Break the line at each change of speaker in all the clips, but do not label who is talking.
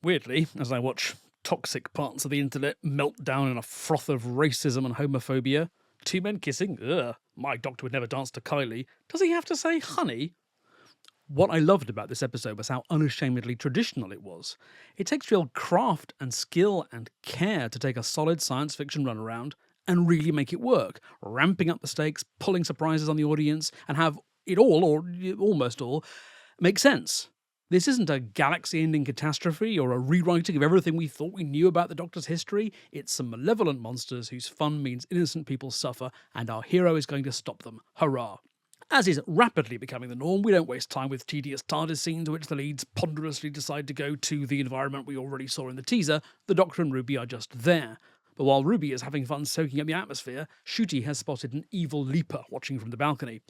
Weirdly, as I watch toxic parts of the internet melt down in a froth of racism and homophobia, two men kissing, ugh, my doctor would never dance to Kylie. Does he have to say honey? What I loved about this episode was how unashamedly traditional it was. It takes real craft and skill and care to take a solid science fiction runaround and really make it work, ramping up the stakes, pulling surprises on the audience, and have it all, or almost all, make sense. This isn't a galaxy-ending catastrophe or a rewriting of everything we thought we knew about the Doctor's history. It's some malevolent monsters whose fun means innocent people suffer, and our hero is going to stop them. Hurrah! As is rapidly becoming the norm, we don't waste time with tedious TARDIS scenes in which the leads ponderously decide to go to the environment we already saw in the teaser. The Doctor and Ruby are just there. But while Ruby is having fun soaking up the atmosphere, Ncuti has spotted an evil leaper watching from the balcony.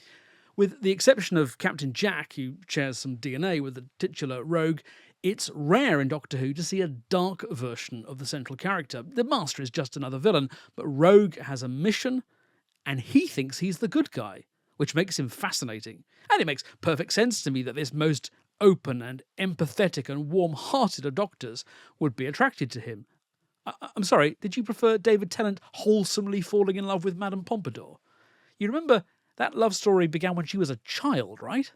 With the exception of Captain Jack, who shares some DNA with the titular Rogue, it's rare in Doctor Who to see a dark version of the central character. The Master is just another villain, but Rogue has a mission, and he thinks he's the good guy, which makes him fascinating. And it makes perfect sense to me that this most open and empathetic and warm-hearted of doctors would be attracted to him. I'm sorry, did you prefer David Tennant wholesomely falling in love with Madame Pompadour? You remember that love story began when she was a child, right?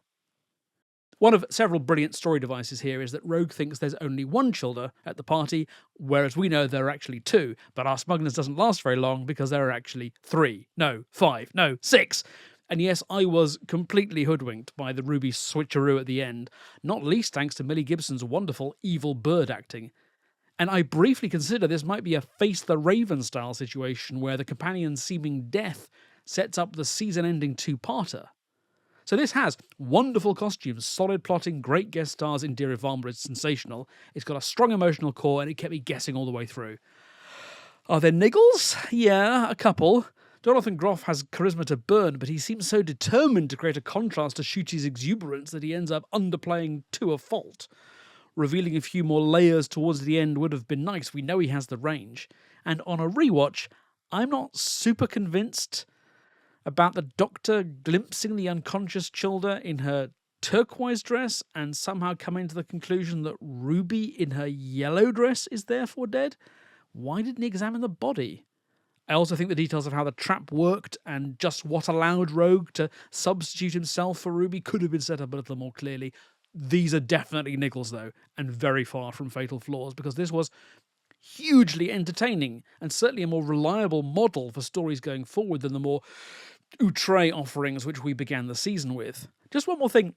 One of several brilliant story devices here is that Rogue thinks there's only one Childer at the party, whereas we know there are actually two, but our smugness doesn't last very long because there are actually 3, no, 5, no, 6. And yes, I was completely hoodwinked by the Ruby switcheroo at the end, not least thanks to Millie Gibson's wonderful evil bird acting. And I briefly consider this might be a Face the Raven style situation where the companion's seeming death sets up the season-ending two-parter. So this has wonderful costumes, solid plotting, great guest stars. Indira Varma is sensational. It's got a strong emotional core, and it kept me guessing all the way through. Are there niggles? Yeah, a couple. Jonathan Groff has charisma to burn, but he seems so determined to create a contrast to Ncuti's exuberance that he ends up underplaying to a fault. Revealing a few more layers towards the end would have been nice. We know he has the range. And on a rewatch, I'm not super convinced about the Doctor glimpsing the unconscious Childer in her turquoise dress and somehow coming to the conclusion that Ruby in her yellow dress is therefore dead. Why didn't he examine the body? I also think the details of how the trap worked and just what allowed Rogue to substitute himself for Ruby could have been set up a little more clearly. These are definitely niggles, though, and very far from fatal flaws, because this was hugely entertaining and certainly a more reliable model for stories going forward than the more outre offerings which we began the season with. Just one more thing.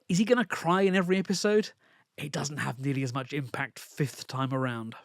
Is he going to cry in every episode? It doesn't have nearly as much impact 5th time around.